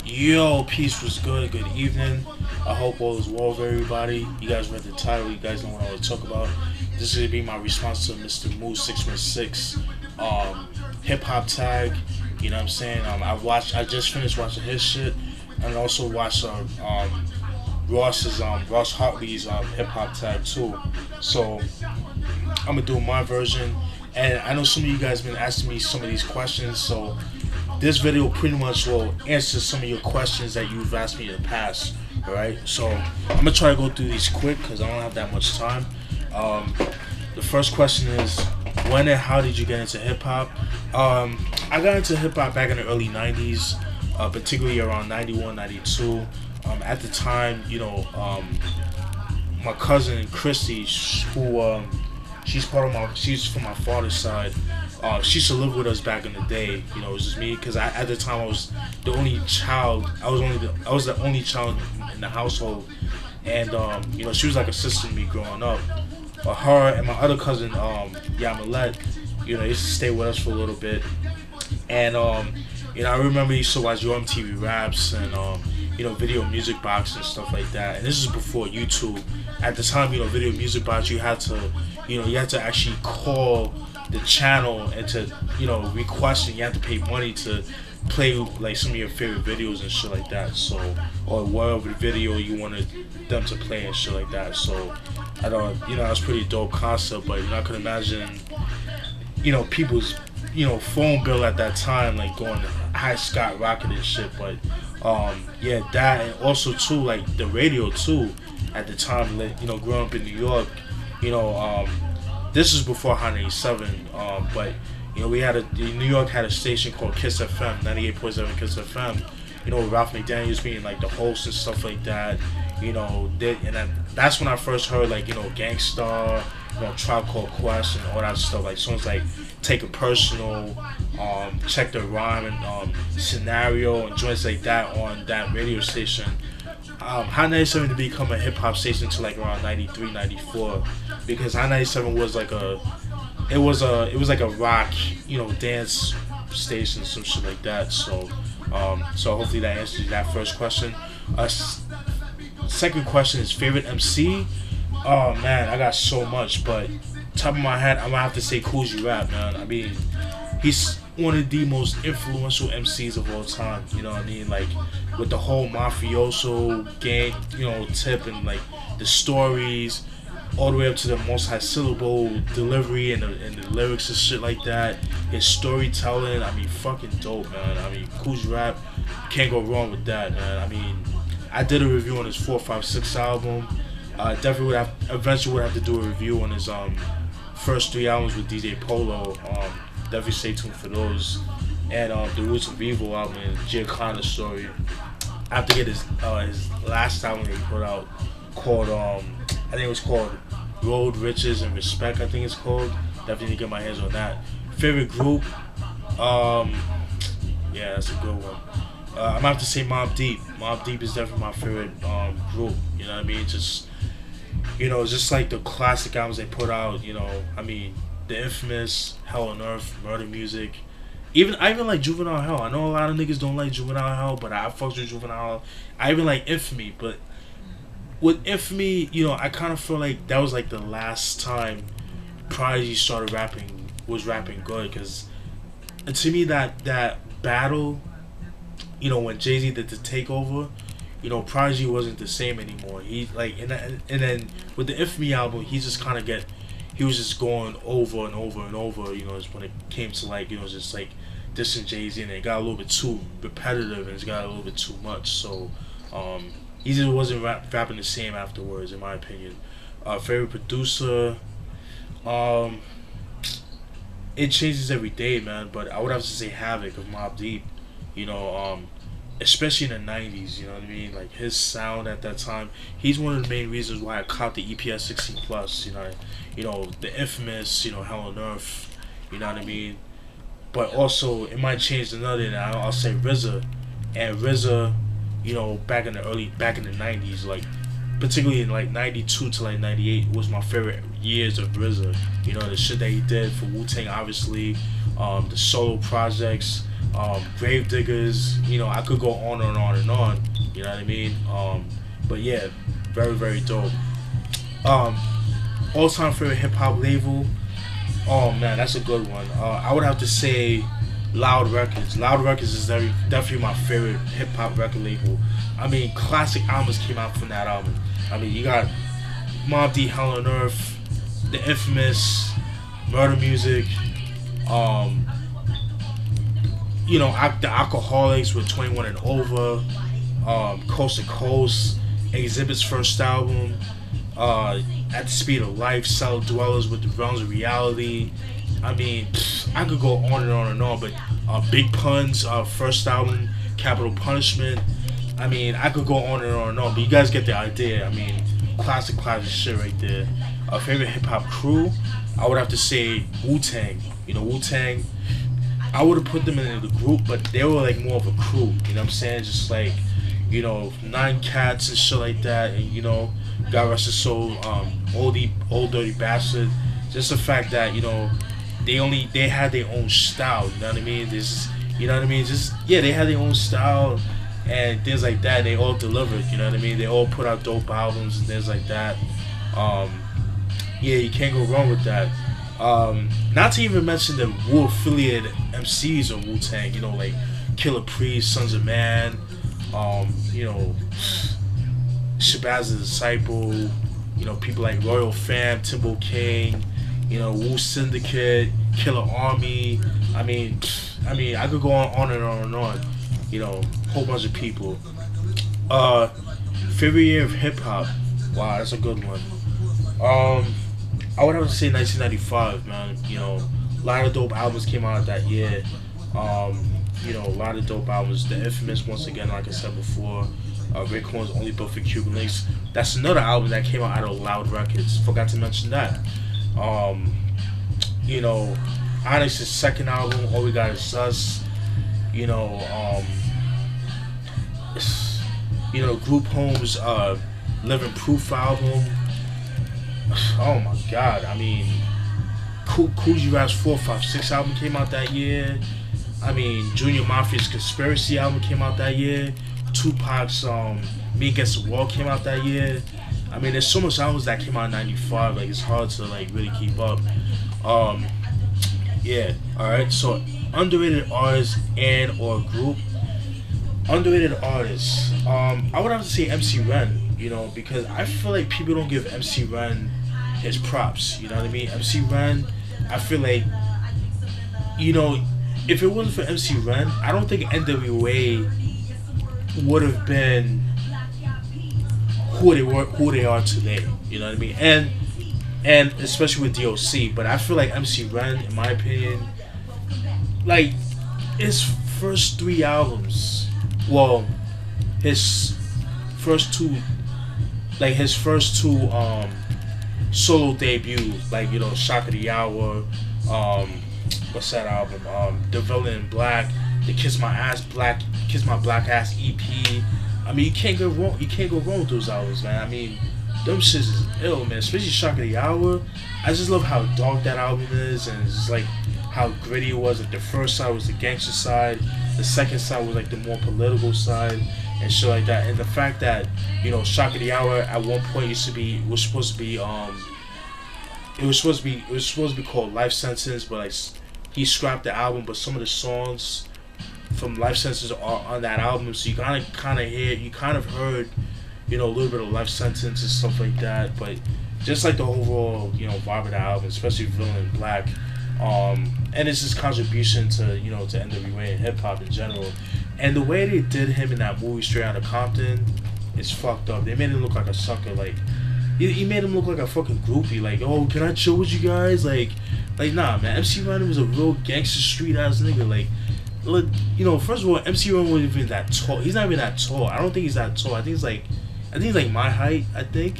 Yo, peace was good. Good evening. I hope all is well with everybody. You guys read the title. You guys know what I want to talk about. This is gonna be my response to Mr. Moodz616's hip hop tag. You know what I'm saying? I just finished watching his shit, and also watched Ross Hartley's hip hop tag too. So I'm gonna do my version. And I know some of you guys been asking me some of these questions, so this video pretty much will answer some of your questions that you've asked me in the past. Alright, so I'm gonna try to go through these quick because I don't have that much time. The first question is, when and how did you get into hip hop? I got into hip hop back in the early 90s, particularly around 91, 92. At the time, my cousin Christy, who she's from my father's side. She used to live with us back in the day. You know, it was just me because at the time I was the only child. I was the only child in the household, and she was like a sister to me growing up. But her and my other cousin, Yamilet, they used to stay with us for a little bit, and I remember used to watch MTV Raps and Video Music Box and stuff like that. And this is before YouTube. At the time, Video Music Box, you had to actually call the channel and to request, and you have to pay money to play like some of your favorite videos and shit like that. So, or whatever video you wanted them to play and shit like that. So I thought that was pretty dope concept. But I could imagine people's phone bill at that time, like going high Scott rocket and shit. But that, and also too, like the radio too at the time, like, growing up in New York, this is before Hot 97, but New York had a station called Kiss FM, 98.7 Kiss FM, with Ralph McDaniels being like the host and stuff like that. And then that's when I first heard like Gangstar, Tribe Called Quest and all that stuff, like songs like Take It Personal, Check the Rhyme, and Scenario, and joints like that on that radio station. Hot 97 to become a hip hop station to like around 93, 94, because Hot 97 was like it was like a rock, dance station, some shit like that. So hopefully that answers that first question. Second question is favorite MC. Oh man, I got so much, but top of my head, I'm gonna have to say Kool Rap, man. I mean, he's one of the most influential MCs of all time. You know what I mean? Like with the whole mafioso gang, tip, and like the stories, all the way up to the multi-syllable delivery and the lyrics and shit like that. His storytelling, I mean, fucking dope, man. I mean, Kool Rap, can't go wrong with that, man. I mean, I did a review on his 456 album. Definitely eventually would have to do a review on his first 3 albums with DJ Polo. Definitely stay tuned for those. And the Roots of Evil album and Giancana Story. I have to get his last album that he put out called I think it was called Road, Riches, and Respect. I think it's called. Definitely need to get my hands on that. Favorite group? Yeah, that's a good one. I'm gonna have to say Mobb Deep. Mobb Deep is definitely my favorite group. You know what I mean? Just just like the classic albums they put out. I mean, the infamous Hell on Earth, Murder Music. I even like Juvenile Hell. I know a lot of niggas don't like Juvenile Hell, but I fucks with Juvenile Hell. I even like Infamy, but with Infamy, I kind of feel like that was like the last time Prodigy was rapping good, because to me that battle, when Jay-Z did the takeover, Prodigy wasn't the same anymore. He like and then with the Infamy album, he just kind of he was just going over and over and over. Just when it came to like just like dissing Jay-Z, and it got a little bit too repetitive and it's got a little bit too much. So he just wasn't rapping the same afterwards, in my opinion. Favorite producer, it changes every day, man. But I would have to say Havoc of Mobb Deep. Especially in the 90s, you know what I mean? Like his sound at that time, he's one of the main reasons why I caught the EPS 16 plus. The infamous, Hell on Earth. You know what I mean? But also, it might change another. And I'll say RZA, and RZA, back in the 90s, like particularly in like 92 to like 98 was my favorite years of RZA. The shit that he did for Wu-Tang, obviously, the solo projects. Gravediggers. You know, I could go on and on and on. You know what I mean? But yeah, very very dope. All time favorite hip hop label. Oh man, that's a good one. I would have to say Loud Records. Loud Records is definitely my favorite hip hop record label. I mean, classic albums came out from that album. I mean, you got Mobb Deep, Hell on Earth, the infamous Murder Music, you know, the Alcoholics with 21 and Over, Coast to Coast, Exhibit's first album, At the Speed of Life, Cellar Dwellers with the Realms of Reality. I mean, I could go on and on and on, but Big Pun's first album, Capital Punishment. I mean, I could go on and on and on, but you guys get the idea. I mean, classic shit right there. Favorite hip hop crew, I would have to say Wu-Tang. You know, Wu-Tang, I would have put them in the group, but they were like more of a crew. You know what I'm saying? Just like, you know, 9 Cats and shit like that, and you know, God rest his soul, Old Dirty Bastard. Just the fact that, you know, they had their own style. You know what I mean? You know what I mean? Just, yeah, they had their own style and things like that. They all delivered. You know what I mean? They all put out dope albums and things like that. Yeah, you can't go wrong with that. Not to even mention the Wu affiliated MCs of Wu-Tang. You know, like Killer Priest, Sons of Man. You know, Shabazz the Disciple. You know, people like Royal Fam, Timbo King. You know, Wu Syndicate, Killer Army. I mean, I could go on and on and on. You know, whole bunch of people. Favorite year of hip hop. Wow, that's a good one. I would have to say 1995, man. You know, a lot of dope albums came out that year. You know, a lot of dope albums. The infamous, once again, like I said before, Raekwon's Only Built for Cuban Links. That's another album that came out of Loud Records. Forgot to mention that. You know, Onyx's second album, All We Got Is Us. You know, Group Home's Living Proof album. Oh my God! I mean, Coogee Rap's 456 album came out that year. I mean, Junior Mafia's Conspiracy album came out that year. Tupac's Me Against the World came out that year. I mean, there's so much albums that came out in '95. Like, it's hard to like really keep up. Yeah. All right. So, underrated artists and or group. Underrated artists. I would have to say Emcee Ren. You know, because I feel like people don't give Emcee Ren his props. You know what I mean? Emcee Ren, I feel like, you know, if it wasn't for Emcee Ren, I don't think NWA would have been who they are today. You know what I mean? And especially with DOC. But I feel like Emcee Ren, in my opinion, like his first 3 albums, well, his first two solo debuts, like, you know, Shock of the Hour, what's that album? The Villain in Black, the Kiss My Black Ass EP. I mean, you can't go wrong with those albums, man. I mean, them shits is ill, man. Especially Shock of the Hour. I just love how dark that album is, and it's just like how gritty it was. Like, the first side was the gangster side, the second side was like the more political side and shit like that. And the fact that, you know, Shock of the Hour at one point was supposed to be called Life Sentence, but like he scrapped the album. But some of the songs from Life Sentence are on that album, so you kind of heard, you know, a little bit of Life Sentence and stuff like that. But just like the overall, you know, vibe of the album, especially Villain in Black. And it's his contribution to, you know, to NWA and hip hop in general. And the way they did him in that movie Straight Outta Compton is fucked up. They made him look like a sucker. Like, he made him look like a fucking groupie. Like, oh, can I chill with you guys? Like nah, man. Emcee Ren was a real gangster street ass nigga. Like, look, you know, first of all, Emcee Ren wasn't even that tall. He's not even that tall. I don't think he's that tall. I think he's like my height, I think.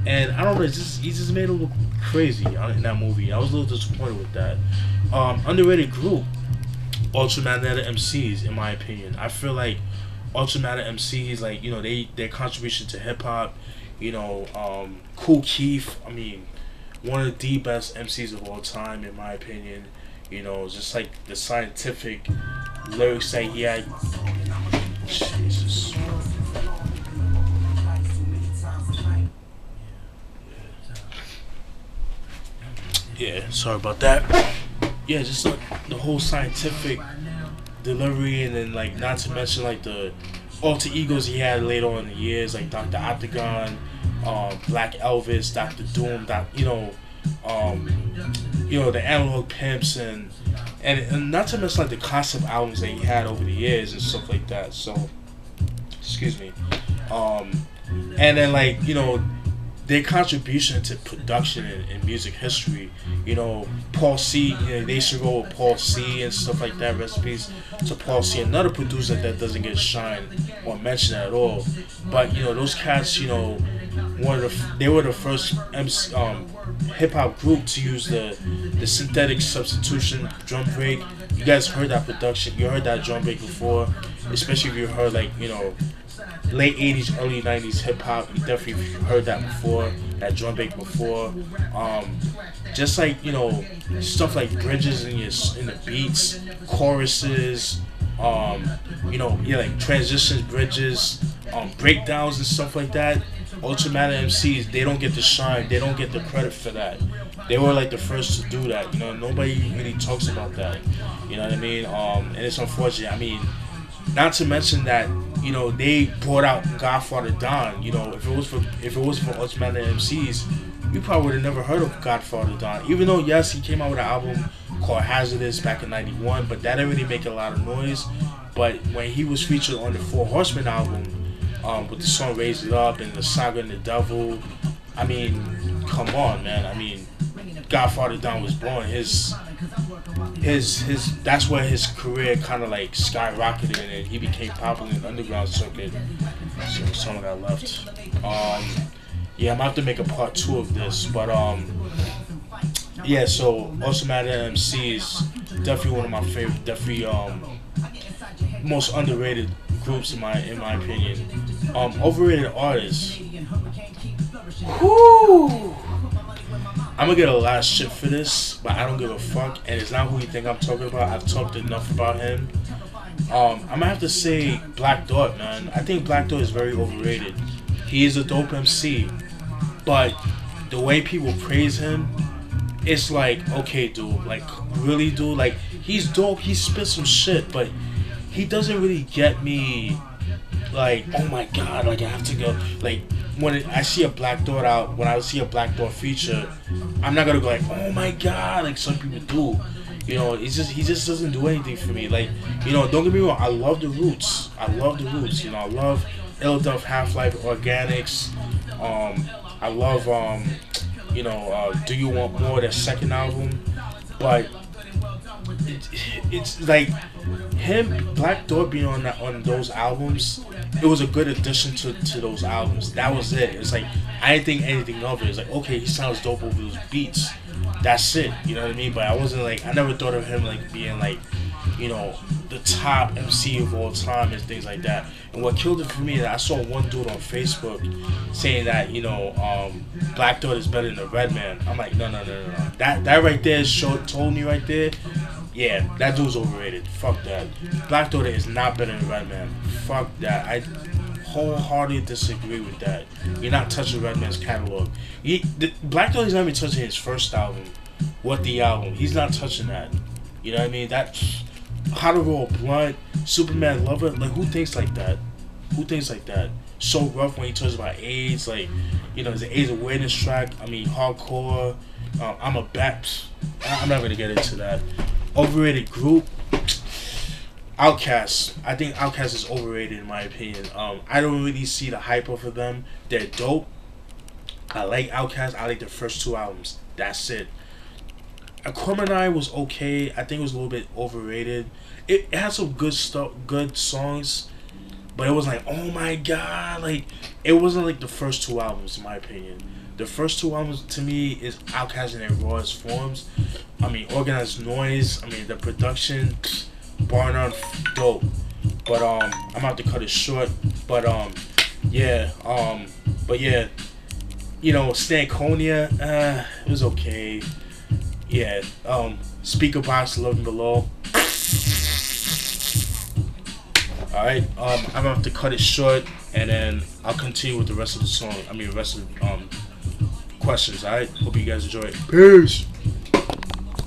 And I don't know, he just made him look crazy in that movie. I was a little disappointed with that. Underrated group, Ultramagnetic MCs, in my opinion. I feel like Ultramagnetic MCs, like, you know, their contribution to hip hop, you know, Kool Keith, I mean, one of the best MCs of all time, in my opinion. You know, just like the scientific lyrics that he had. Jesus. Yeah, sorry about that. Yeah, just like the whole scientific delivery, and then like not to mention like the alter egos he had later on in the years, like Dr. Octagon, Black Elvis, Dr. Doom, the Analog Pimps, and not to mention like the concept albums that he had over the years and stuff like that. So, excuse me. And then like their contribution to production and music history. Paul C. They used to go with Paul C. and stuff like that. Recipes to Paul C. Another producer that doesn't get shine or mentioned at all. But those cats, they were the first hip hop group to use the synthetic substitution drum break. You guys heard that production. You heard that drum break before, especially if you heard like late 80s, early 90s hip hop. You definitely heard that before, that drum break before. Just like stuff like bridges in the beats, choruses, like transitions, bridges, breakdowns and stuff like that. Ultramatic MCs, they don't get the shine, they don't get the credit for that. They were like the first to do that. Nobody really talks about that. You know what I mean? And it's unfortunate. I mean, not to mention that they brought out Godfather Don. If it was for Ultramatic MCs, you probably would have never heard of Godfather Don. Even though yes, he came out with an album called Hazardous back in '91, but that didn't really make a lot of noise. But when he was featured on the Four Horsemen album, with the song Raise It Up and the Saga and the Devil, I mean, come on, man. I mean, Godfather Don was born. His that's where his career kind of like skyrocketed, and he became popular in the underground circuit. So someone got left. Yeah, I'm gonna have to make a part 2 of this, but yeah. So Ultramatic MCs, definitely one of my favorite, definitely most underrated groups in my opinion. Overrated artists. Whoo! I'm gonna get a lot of shit for this, but I don't give a fuck, and it's not who you think I'm talking about. I've talked enough about him. I'm gonna have to say Black Thought, man. I think Black Thought is very overrated. He is a dope MC, but the way people praise him, it's like, okay, dude, like, really, dude, like, he's dope, he spits some shit, but he doesn't really get me, like, oh my god, like, I have to go, like, when I see a Black Thought out, when I see a Black Thought feature, I'm not gonna go like, oh my god, like some people do. He just doesn't do anything for me. Like, don't get me wrong, I love the Roots. I love Ill Duff, Half-Life, Organics. I love Do You Want More, their second album. But it's like him, Black Thought being on those albums, it was a good addition to those albums. That was it. It's like I didn't think anything of it. It's like, okay, he sounds dope over those beats. That's it. You know what I mean? But I never thought of him like being like, the top MC of all time and things like that. And what killed it for me is I saw one dude on Facebook saying that, Black Thought is better than the Redman. I'm like, no. That right there told me right there, yeah, that dude's overrated. Fuck that. Black Thought is not better than Redman. Fuck that. I wholeheartedly disagree with that. You're not touching Redman's catalog. Black Thought is not even touching his first album. What the album? He's not touching that. You know what I mean? That How to Roll Blunt, Superman Lover. Like, who thinks like that? Who thinks like that? So Rough when he talks about AIDS. Like, there's an AIDS awareness track. I mean, Hardcore. I'm a bat. I'm not gonna get into that. Overrated group. Outkast. I think Outkast is overrated in my opinion. I don't really see the hype of them. They're dope. I like Outkast. I like their first 2 albums. That's it. Aquemini was okay. I think it was a little bit overrated. It had some good stuff, good songs, but it was like, oh my god, like it wasn't like the first 2 albums in my opinion. The first 2 albums to me is Outkast in their rawest forms. I mean, Organized Noise. I mean, the production, bar none, dope. But I'm about to cut it short. But yeah. Stankonia, it was okay. Yeah. Speaker Box, Love and Below. Alright, I'm gonna have to cut it short, and then I'll continue with the rest of the song. I mean, the rest of questions. Alright, hope you guys enjoy it. Peace.